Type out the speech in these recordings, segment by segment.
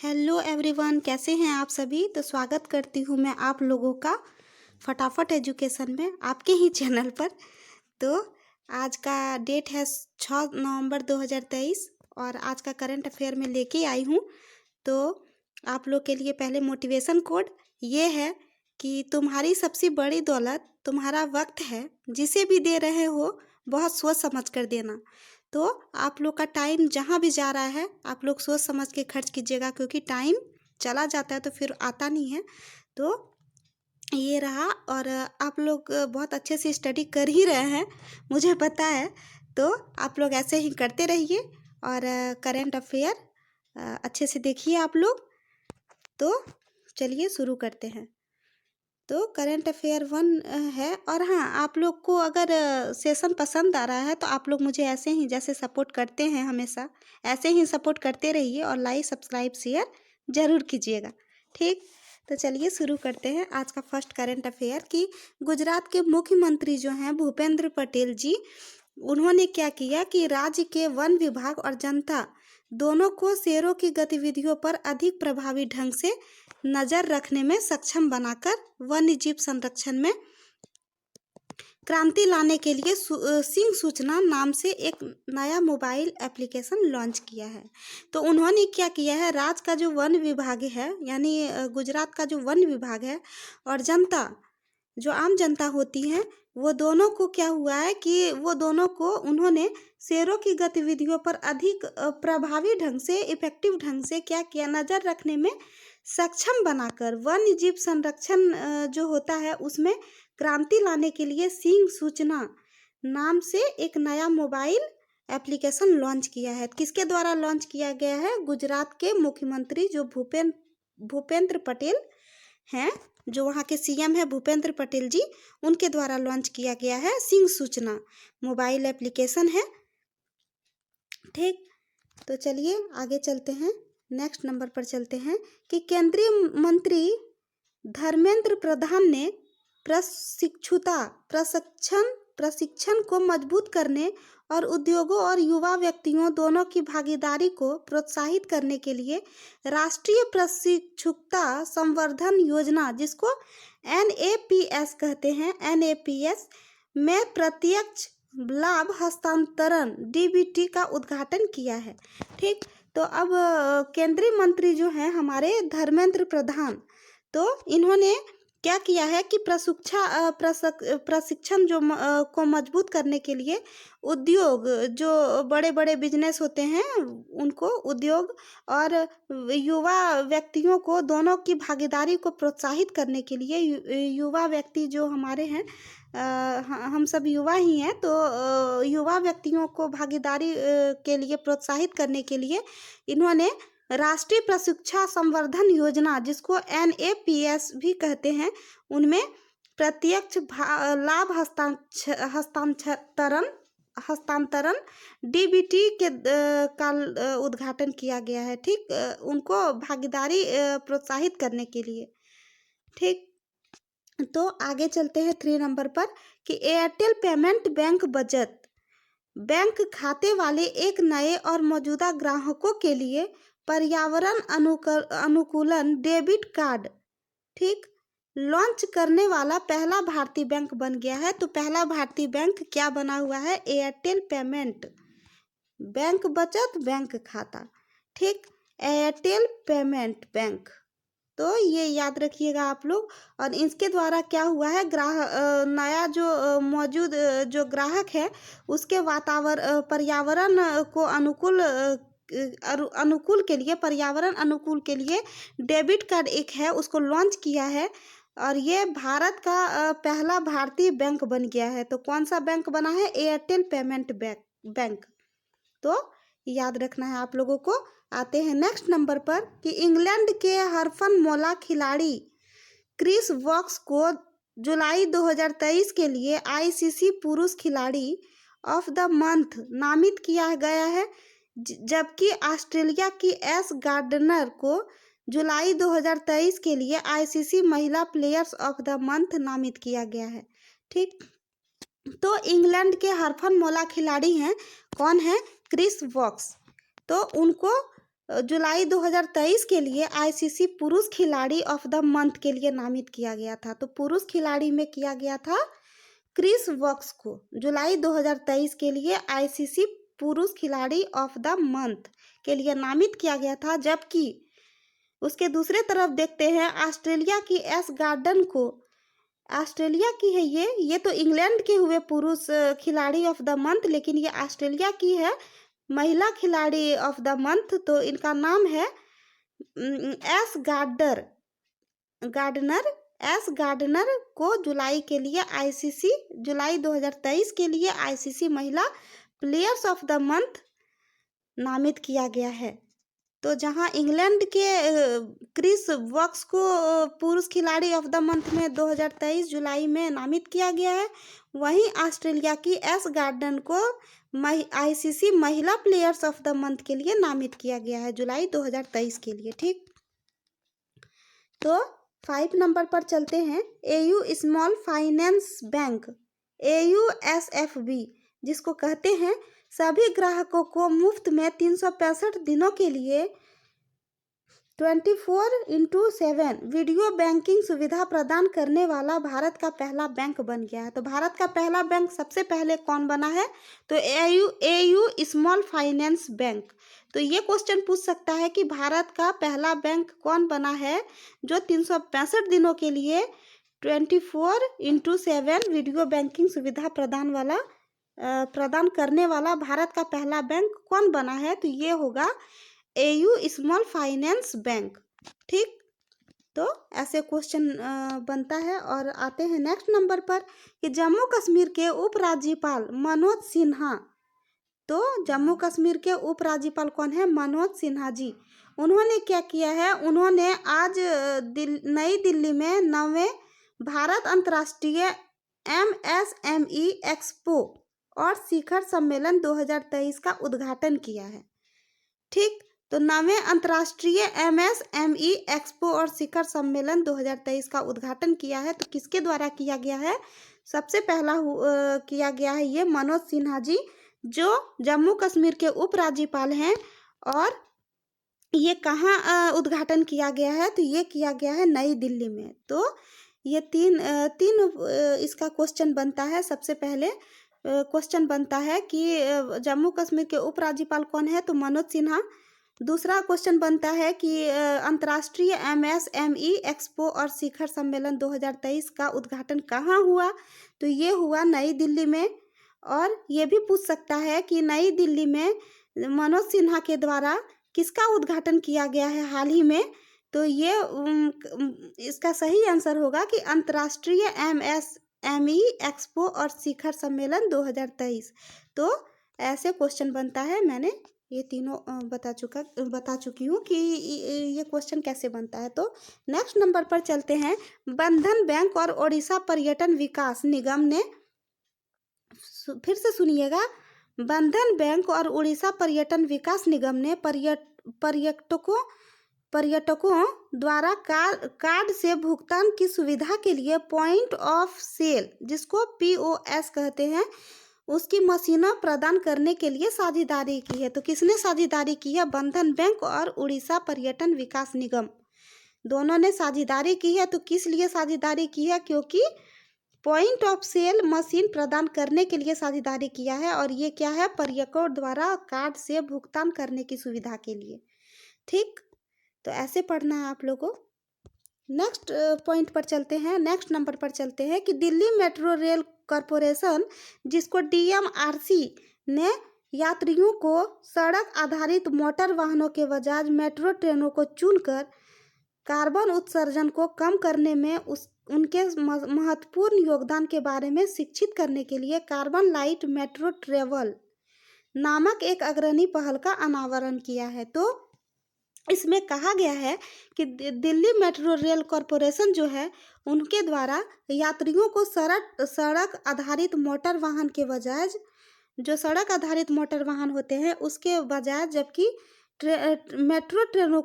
Hello everyone, कैसे हैं आप सभी। तो स्वागत करती हूँ मैं आप लोगों का फटाफट एजुकेशन में, आपके ही चैनल पर। तो आज का डेट है 6 नवंबर 2023 और आज का करंट अफेयर में लेके आई हूँ। तो आप लोग के लिए पहले मोटिवेशन कोड ये है कि तुम्हारी सबसे बड़ी दौलत तुम्हारा वक्त है। जिसे भी दे रहे हो बहुत सोच समझ कर देना। तो आप लोग का टाइम जहाँ भी जा रहा है आप लोग सोच समझ के खर्च कीजिएगा, क्योंकि टाइम चला जाता है तो फिर आता नहीं है। तो ये रहा, और आप लोग बहुत अच्छे से स्टडी कर ही रहे हैं, मुझे पता है। तो आप लोग ऐसे ही करते रहिए और करंट अफेयर अच्छे से देखिए आप लोग। तो चलिए शुरू करते हैं। तो करंट अफेयर 1 है। और हाँ, आप लोग को अगर सेशन पसंद आ रहा है तो आप लोग मुझे ऐसे ही जैसे सपोर्ट करते हैं हमेशा, ऐसे ही सपोर्ट करते रहिए और लाइक सब्सक्राइब शेयर ज़रूर कीजिएगा, ठीक। तो चलिए शुरू करते हैं आज का फर्स्ट करंट अफेयर कि गुजरात के मुख्यमंत्री जो हैं भूपेंद्र पटेल जी, उन्होंने क्या किया कि राज्य के वन विभाग और जनता दोनों को शेरों की गतिविधियों पर अधिक प्रभावी ढंग से नज़र रखने में सक्षम बनाकर वन्य जीव संरक्षण में क्रांति लाने के लिए सिंह सूचना नाम से एक नया मोबाइल एप्लीकेशन लॉन्च किया है। तो उन्होंने क्या किया है, राज्य का जो वन विभाग है, यानी गुजरात का जो वन विभाग है और जनता, जो आम जनता होती है, वो दोनों को क्या हुआ है कि वो दोनों को उन्होंने शेरों की गतिविधियों पर अधिक प्रभावी ढंग से, इफेक्टिव ढंग से क्या किया, नज़र रखने में सक्षम बनाकर वन्य जीव संरक्षण जो होता है उसमें क्रांति लाने के लिए सिंह सूचना नाम से एक नया मोबाइल एप्लीकेशन लॉन्च किया है। किसके द्वारा लॉन्च किया गया है? गुजरात के मुख्यमंत्री जो भूपेंद्र पटेल हैं, जो वहाँ के सीएम है भूपेंद्र पटेल जी, उनके द्वारा लॉन्च किया गया है सिंह सूचना मोबाइल एप्लीकेशन है, ठीक। तो चलिए आगे चलते हैं, नेक्स्ट नंबर पर चलते हैं कि केंद्रीय मंत्री धर्मेंद्र प्रधान ने प्रशिक्षण को मजबूत करने और उद्योगों और युवा व्यक्तियों दोनों की भागीदारी को प्रोत्साहित करने के लिए राष्ट्रीय प्रशिक्षुता संवर्धन योजना, जिसको NAPS कहते हैं, NAPS में प्रत्यक्ष लाभ हस्तांतरण DBT का उद्घाटन किया है, ठीक। तो अब केंद्रीय मंत्री जो हैं हमारे धर्मेंद्र प्रधान, तो इन्होंने क्या किया है कि प्रशिक्षण जो को मजबूत करने के लिए उद्योग, जो बड़े बड़े बिजनेस होते हैं उनको, उद्योग और युवा व्यक्तियों को दोनों की भागीदारी को प्रोत्साहित करने के लिए, युवा व्यक्ति जो हमारे हैं, हम सब युवा ही हैं, तो युवा व्यक्तियों को भागीदारी के लिए प्रोत्साहित करने के लिए इन्होंने राष्ट्रीय प्रशिक्षण संवर्धन योजना, जिसको NAPS भी कहते हैं, उनमें प्रत्यक्ष लाभ हस्तांतरण DBT के का उद्घाटन किया गया है, ठीक। उनको भागीदारी प्रोत्साहित करने के लिए, ठीक। तो आगे चलते हैं 3 नंबर पर कि एयरटेल पेमेंट बैंक बचत बैंक खाते वाले एक नए और मौजूदा ग्राहकों के लिए पर्यावरण अनुकूलन डेबिट कार्ड, ठीक, लॉन्च करने वाला पहला भारतीय बैंक बन गया है। तो पहला भारतीय बैंक क्या बना हुआ है? एयरटेल पेमेंट बैंक बचत बैंक खाता, ठीक, एयरटेल पेमेंट बैंक। तो ये याद रखिएगा आप लोग। और इसके द्वारा क्या हुआ है, नया जो मौजूद जो ग्राहक है उसके पर्यावरण को अनुकूल के लिए, पर्यावरण अनुकूल के लिए डेबिट कार्ड एक है, उसको लॉन्च किया है। और ये भारत का पहला भारतीय बैंक बन गया है। तो कौन सा बैंक बना है? Airtel payment bank. तो याद रखना है आप लोगों को। आते हैं नेक्स्ट नंबर पर कि इंग्लैंड के हरफनमौला खिलाड़ी क्रिस वॉक्स को जुलाई 2023 के लिए ICC पुरुष खिलाड़ी ऑफ द मंथ नामित किया गया है, जबकि ऑस्ट्रेलिया की एस गार्डनर को जुलाई 2023 के लिए ICC महिला प्लेयर्स ऑफ द मंथ नामित किया गया है, ठीक। तो इंग्लैंड के हरफनमौला खिलाड़ी हैं, कौन है? Chris Woakes. तो उनको जुलाई 2023 के लिए आईसीसी पुरुष खिलाड़ी ऑफ द मंथ के लिए नामित किया गया था। तो पुरुष खिलाड़ी में किया गया था क्रिस वॉक्स को जुलाई 2023 के लिए आईसीसी पुरुष खिलाड़ी ऑफ द मंथ के लिए नामित किया गया था। जबकि उसके दूसरे तरफ देखते हैं ऑस्ट्रेलिया की एस गार्डन को, ऑस्ट्रेलिया की है ये तो इंग्लैंड के हुए पुरुष खिलाड़ी ऑफ द मंथ, लेकिन ये ऑस्ट्रेलिया की है महिला खिलाड़ी ऑफ द मंथ। तो इनका नाम है एस गार्डनर को जुलाई 2023 के लिए आईसीसी महिला प्लेयर्स ऑफ द मंथ नामित किया गया है। तो जहां इंग्लैंड के क्रिस वॉक्स को पुरुष खिलाड़ी ऑफ द मंथ में 2023 जुलाई में नामित किया गया है, वहीं ऑस्ट्रेलिया की एस गार्डन को आईसीसी महिला प्लेयर्स ऑफ द मंथ के लिए नामित किया गया है जुलाई 2023 के लिए। ठीक, तो 5 नंबर पर चलते हैं। AU small finance bank AUSFB, जिसको कहते हैं, सभी ग्राहकों को मुफ्त में 365 दिनों के लिए 24/7 वीडियो बैंकिंग सुविधा प्रदान करने वाला भारत का पहला बैंक बन गया है। तो भारत का पहला बैंक सबसे पहले कौन बना है? तो AU स्मॉल फाइनेंस बैंक। तो ये क्वेश्चन पूछ सकता है कि भारत का पहला बैंक कौन बना है जो 365 दिनों के लिए 24/7 वीडियो बैंकिंग सुविधा प्रदान करने वाला भारत का पहला बैंक कौन बना है? तो ये होगा AU स्मॉल फाइनेंस बैंक। ठीक, तो ऐसे क्वेश्चन बनता है। और आते हैं नेक्स्ट नंबर पर कि जम्मू कश्मीर के उपराज्यपाल मनोज सिन्हा। तो जम्मू कश्मीर के उपराज्यपाल कौन है? मनोज सिन्हा जी। उन्होंने क्या किया है? उन्होंने आज नई दिल्ली में 9वें भारत अंतर्राष्ट्रीय MSME एक्सपो और शिखर सम्मेलन 2023 का उद्घाटन किया है। ठीक, तो 9वें अंतर्राष्ट्रीय MSME एक्सपो और शिखर सम्मेलन 2023 का उद्घाटन किया है। तो किसके द्वारा किया गया है? सबसे पहला किया गया है ये मनोज सिन्हा जी, जो जम्मू कश्मीर के उपराज्यपाल हैं। और ये कहाँ उद्घाटन किया गया है? तो ये किया गया है नई दिल्ली में। तो ये तीन इसका क्वेश्चन बनता है। सबसे पहले क्वेश्चन बनता है कि जम्मू कश्मीर के उपराज्यपाल कौन है? तो मनोज सिन्हा। दूसरा क्वेश्चन बनता है कि अंतर्राष्ट्रीय MSME एक्सपो और शिखर सम्मेलन 2023 का उद्घाटन कहाँ हुआ? तो ये हुआ नई दिल्ली में। और ये भी पूछ सकता है कि नई दिल्ली में मनोज सिन्हा के द्वारा किसका उद्घाटन किया गया है हाल ही में? तो ये इसका सही आंसर होगा कि अंतर्राष्ट्रीय MSME एक्सपो और शिखर सम्मेलन 2023। तो ऐसे क्वेश्चन बनता है। मैंने ये तीनों बता चुकी हूँ कि ये क्वेश्चन कैसे बनता है। तो नेक्स्ट नंबर पर चलते हैं। बंधन बैंक और ओडिशा पर्यटन विकास निगम ने, फिर से सुनिएगा, बंधन बैंक और उड़ीसा पर्यटन विकास निगम ने पर्यटकों द्वारा कार्ड से भुगतान की सुविधा के लिए पॉइंट ऑफ सेल, जिसको POS कहते हैं, उसकी मशीनों प्रदान करने के लिए साझेदारी की है। तो किसने साझेदारी की है? बंधन बैंक और उड़ीसा पर्यटन विकास निगम दोनों ने साझेदारी की है। तो किस लिए साझेदारी की है? क्योंकि पॉइंट ऑफ सेल मशीन प्रदान करने के लिए साझेदारी किया है। और ये क्या है? पर्यटकों द्वारा कार्ड से भुगतान करने की सुविधा के लिए। ठीक, तो ऐसे पढ़ना है आप लोगों। नेक्स्ट पॉइंट पर चलते हैं, नेक्स्ट नंबर पर चलते हैं कि दिल्ली मेट्रो रेल कॉरपोरेशन, जिसको DMRC, ने यात्रियों को सड़क आधारित मोटर वाहनों के बजाय मेट्रो ट्रेनों को चुनकर कार्बन उत्सर्जन को कम करने में उनके महत्वपूर्ण योगदान के बारे में शिक्षित करने के लिए कार्बन लाइट मेट्रो ट्रेवल नामक एक अग्रणी पहल का अनावरण किया है। तो इसमें कहा गया है कि दिल्ली मेट्रो रेल कॉरपोरेशन जो है, उनके द्वारा यात्रियों को सड़क आधारित मोटर वाहन के बजाय, जो सड़क आधारित मोटर वाहन होते हैं उसके बजाय, जबकि मेट्रो ट्रेन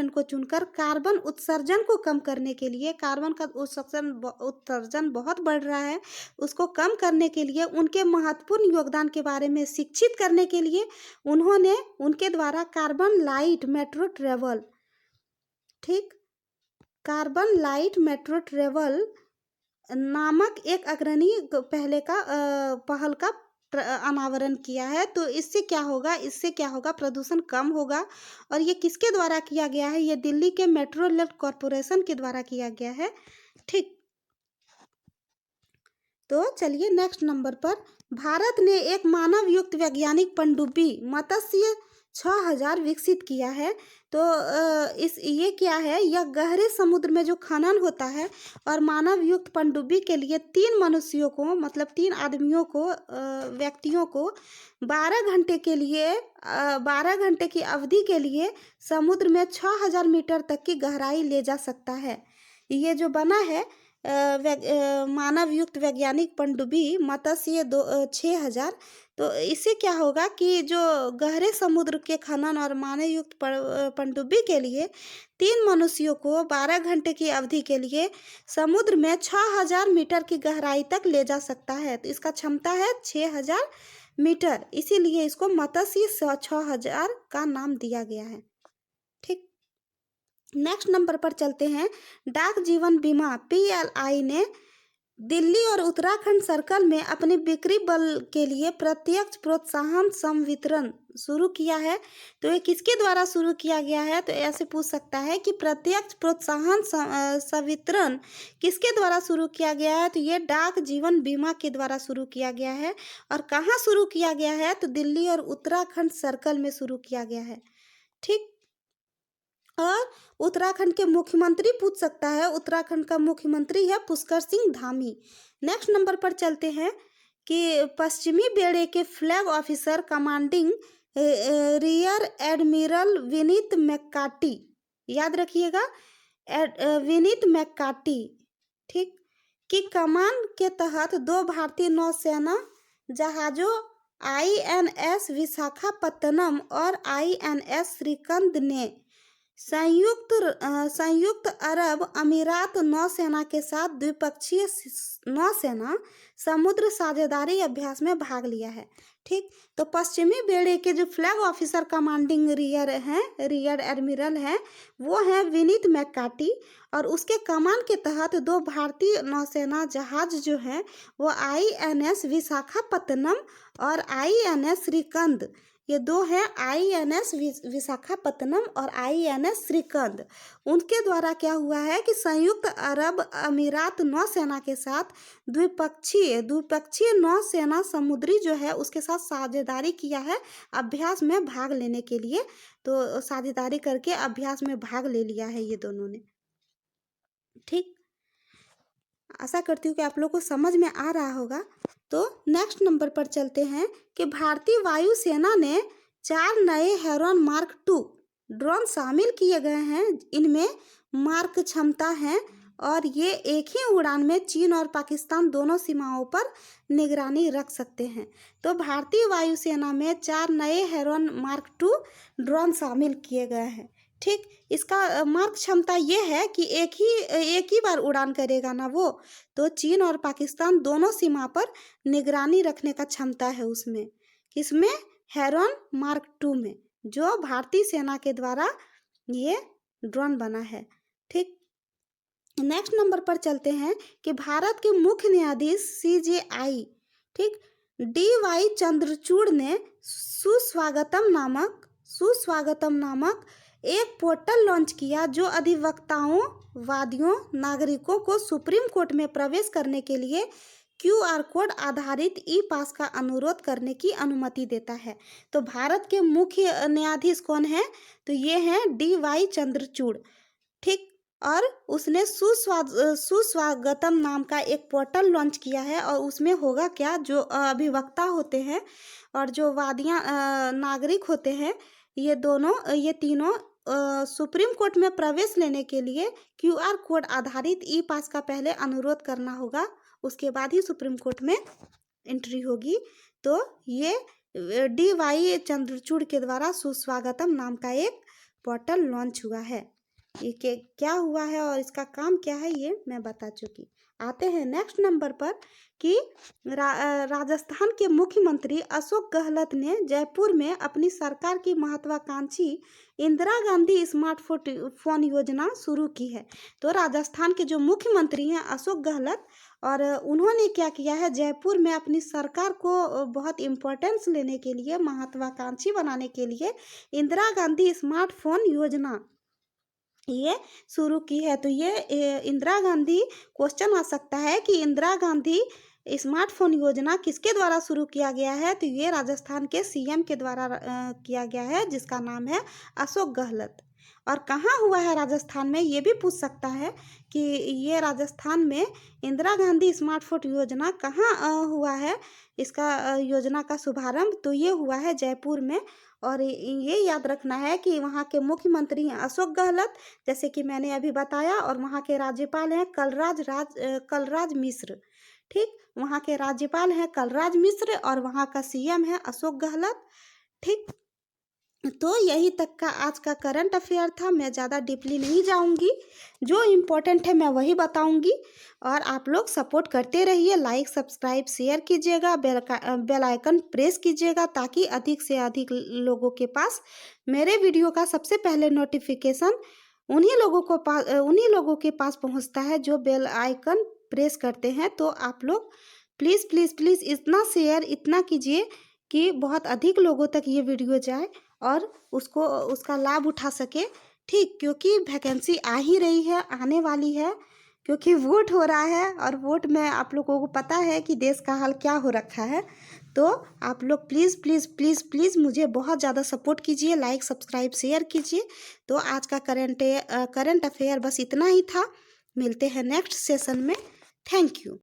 को चुनकर कार्बन उत्सर्जन को कम करने के लिए, कार्बन का उत्सर्जन बहुत बढ़ रहा है, उसको कम करने के लिए, उनके महत्वपूर्ण योगदान के बारे में शिक्षित करने के लिए उन्होंने उनके द्वारा कार्बन लाइट मेट्रो ट्रेवल, ठीक, कार्बन लाइट मेट्रो ट्रेवल नामक एक अग्रणी पहल का अनावरण किया है। तो इससे क्या होगा, प्रदूषण कम होगा। और ये किसके द्वारा किया गया है? ये दिल्ली के मेट्रो रेल कॉरपोरेशन के द्वारा किया गया है, ठीक। तो चलिए नेक्स्ट नंबर पर, भारत ने एक मानव युक्त वैज्ञानिक पनडुब्बी मत्स्य 6000 विकसित किया है। तो ये क्या है? यह गहरे समुद्र में जो खनन होता है और मानव युक्त पनडुब्बी के लिए 3 मनुष्यों को, मतलब 3 आदमियों को, व्यक्तियों को 12 घंटे के लिए 12 घंटे की अवधि के लिए समुद्र में 6000 मीटर तक की गहराई ले जा सकता है। ये जो बना है मानव युक्त वैज्ञानिक पनडुब्बी मत्स्य 6000, तो इससे क्या होगा कि जो गहरे समुद्र के खनन और मानव युक्त पनडुब्बी के लिए 3 मनुष्यों को 12 घंटे की अवधि के लिए समुद्र में 6000 मीटर की गहराई तक ले जा सकता है। तो इसका क्षमता है 6000 मीटर, इसीलिए इसको मत्स्य 6000 का नाम दिया गया है, ठीक। नेक्स्ट नंबर पर चलते हैं। डाक जीवन बीमा PLI ने दिल्ली और उत्तराखंड सर्कल में अपने बिक्री बल के लिए प्रत्यक्ष प्रोत्साहन संवितरण शुरू किया है। तो ये किसके द्वारा शुरू किया गया है? तो ऐसे पूछ सकता है कि प्रत्यक्ष प्रोत्साहन संवितरण किसके द्वारा शुरू किया गया है? तो ये डाक जीवन बीमा के द्वारा शुरू किया गया है। और कहाँ शुरू किया गया है? तो दिल्ली और उत्तराखंड सर्कल में शुरू किया गया है, ठीक। और उत्तराखंड के मुख्यमंत्री पूछ सकता है, उत्तराखंड का मुख्यमंत्री है पुष्कर सिंह धामी। नेक्स्ट नंबर पर चलते हैं कि पश्चिमी बेड़े के flag officer commanding rear admiral Vineet McCarthy, याद रखिएगा, विनीत मैक्कार्टी, ठीक, की कमान के तहत 2 भारतीय नौसेना जहाजों INS विशाखापत्तनम और INS श्रीकंद ने संयुक्त अरब अमीरात नौसेना के साथ द्विपक्षीय नौसेना समुद्र साझेदारी अभ्यास में भाग लिया है, ठीक। तो पश्चिमी बेड़े के जो flag officer commanding rear admiral हैं, वो हैं विनीत मैक्कार्टी। और उसके कमान के तहत 2 भारतीय नौसेना जहाज जो हैं वो INS विशाखापत्तनम और INS श्रीकंद, ये 2 हैं, INS विशाखापत्तनम और INS श्रीकंद। उनके द्वारा क्या हुआ है कि संयुक्त अरब अमीरात नौसेना के साथ द्विपक्षीय नौसेना समुद्री जो है उसके साथ साझेदारी किया है अभ्यास में भाग लेने के लिए। तो साझेदारी करके अभ्यास में भाग ले लिया है ये दोनों ने, ठीक। आशा करती हूँ कि आप लोग को समझ में आ रहा होगा। तो नेक्स्ट नंबर पर चलते हैं कि भारतीय वायुसेना ने 4 नए हेरॉन मार्क 2 ड्रोन शामिल किए गए हैं। इनमें मार्क क्षमता है और ये एक ही उड़ान में चीन और पाकिस्तान दोनों सीमाओं पर निगरानी रख सकते हैं। तो भारतीय वायुसेना में 4 नए हेरॉन मार्क 2 ड्रोन शामिल किए गए हैं, ठीक। इसका मार्क क्षमता ये है कि एक ही बार उड़ान करेगा ना वो, तो चीन और पाकिस्तान दोनों सीमा पर निगरानी रखने का क्षमता है उसमें। किसमें? हेरॉन मार्क 2 में, जो भारतीय सेना के द्वारा ये ड्रोन बना है, ठीक। नेक्स्ट नंबर पर चलते हैं कि भारत के मुख्य न्यायाधीश CJI, ठीक, DY चंद्रचूड़ ने सुस्वागतम नामक एक पोर्टल लॉन्च किया जो अधिवक्ताओं, वादियों, नागरिकों को सुप्रीम कोर्ट में प्रवेश करने के लिए QR कोड आधारित ई-पास का अनुरोध करने की अनुमति देता है। तो भारत के मुख्य न्यायाधीश कौन है? तो ये हैं DY चंद्रचूड़, ठीक। और उसने सुस्वागतम नाम का एक पोर्टल लॉन्च किया है। और उसमें होगा क्या, जो अभिवक्ता होते हैं और जो वादियाँ नागरिक होते हैं, ये तीनों सुप्रीम कोर्ट में प्रवेश लेने के लिए QR कोड आधारित ई-पास का पहले अनुरोध करना होगा, उसके बाद ही सुप्रीम कोर्ट में एंट्री होगी। तो ये DY चंद्रचूड़ के द्वारा सुस्वागतम नाम का एक पोर्टल लॉन्च हुआ है। ये क्या हुआ है और इसका काम क्या है ये मैं बता चुकी। आते हैं नेक्स्ट नंबर पर कि राजस्थान के मुख्यमंत्री अशोक गहलोत ने जयपुर में अपनी सरकार की महत्वाकांक्षी इंदिरा गांधी स्मार्टफोन योजना शुरू की है। तो राजस्थान के जो मुख्यमंत्री हैं अशोक गहलोत, और उन्होंने क्या किया है, जयपुर में अपनी सरकार को बहुत इम्पोर्टेंस लेने के लिए, महत्वाकांक्षी बनाने के लिए इंदिरा गांधी स्मार्टफोन योजना ये शुरू की है। तो ये इंदिरा गांधी, क्वेश्चन आ सकता है कि इंदिरा गांधी स्मार्टफोन योजना किसके द्वारा शुरू किया गया है, तो ये राजस्थान के CM के द्वारा किया गया है, जिसका नाम है अशोक गहलोत। और कहाँ हुआ है राजस्थान में, ये भी पूछ सकता है कि ये राजस्थान में इंदिरा गांधी स्मार्टफोन योजना कहाँ हुआ है, इसका योजना का शुभारंभ तो ये हुआ है जयपुर में। और ये याद रखना है कि वहाँ के मुख्यमंत्री हैं अशोक गहलोत, जैसे कि मैंने अभी बताया, और वहाँ के राज्यपाल हैं कलराज मिश्र। ठीक, वहाँ के राज्यपाल हैं कलराज मिश्र और वहाँ का CM है अशोक गहलोत। ठीक, तो यही तक का आज का करंट अफेयर था। मैं ज़्यादा डीपली नहीं जाऊंगी, जो इम्पोर्टेंट है मैं वही बताऊंगी। और आप लोग सपोर्ट करते रहिए, लाइक सब्सक्राइब शेयर कीजिएगा, बेल आइकन प्रेस कीजिएगा, ताकि अधिक से अधिक लोगों के पास मेरे वीडियो का सबसे पहले नोटिफिकेशन उन्हीं लोगों के पास पहुंचता है जो बेल आइकन प्रेस करते हैं। तो आप लोग प्लीज़ प्लीज़ प्लीज़ इतना शेयर इतना कीजिए कि बहुत अधिक लोगों तक ये वीडियो जाए और उसका लाभ उठा सके। ठीक, क्योंकि वैकेंसी आ ही रही है, आने वाली है, क्योंकि वोट हो रहा है, और वोट में आप लोगों को पता है कि देश का हाल क्या हो रखा है। तो आप लोग प्लीज़ प्लीज़ प्लीज़ प्लीज़ मुझे बहुत ज़्यादा सपोर्ट कीजिए, लाइक सब्सक्राइब शेयर कीजिए। तो आज का करंट अफेयर बस इतना ही था। मिलते हैं नेक्स्ट सेशन में। Thank you.